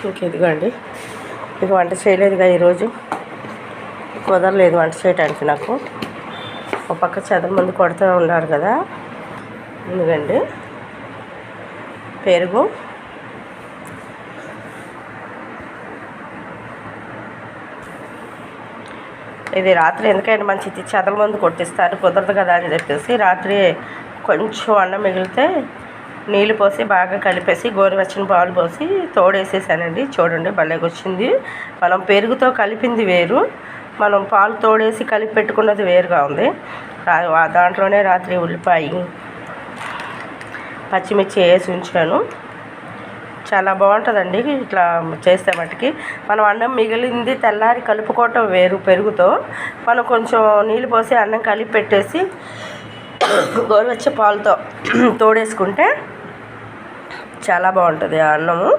ఇంక ఇదిగోండి, ఇక వంట చేయలేదుగా ఈరోజు, కుదరలేదు వంట చేయడానికి నాకు. ఒక పక్క చదువు మంది కొడుతూ ఉన్నారు కదా. ఎందుకండి పెరుగు, ఇది రాత్రి ఎందుకైనా మంచిది, చదల మందు కొట్టిస్తారు, కుదరదు కదా అని చెప్పేసి రాత్రి కొంచెం అన్నం మిగిలితే నీళ్ళు పోసి బాగా కలిపేసి గోరువెచ్చని పాలు పోసి తోడేసేసానండి. చూడండి భలేగా వచ్చింది. మనం పెరుగుతో కలిపింది వేరు, మనం పాలు తోడేసి కలిపి పెట్టుకున్నది వేరుగా ఉంది. దాంట్లోనే రాత్రి ఉల్లిపాయ పచ్చిమిర్చి వేసి ఉంచాను. చాలా బాగుంటుందండి ఇట్లా చేస్తే మట్టుకి. మనం అన్నం మిగిలింది తెల్లారి కలుపుకోవటం వేరు పెరుగుతో, మనం కొంచెం నీళ్ళు పోసి అన్నం కలిపి పెట్టేసి గోరువెచ్చ పాలతో తోడేసుకుంటే చాలా బాగుంటుంది ఆ అన్నము.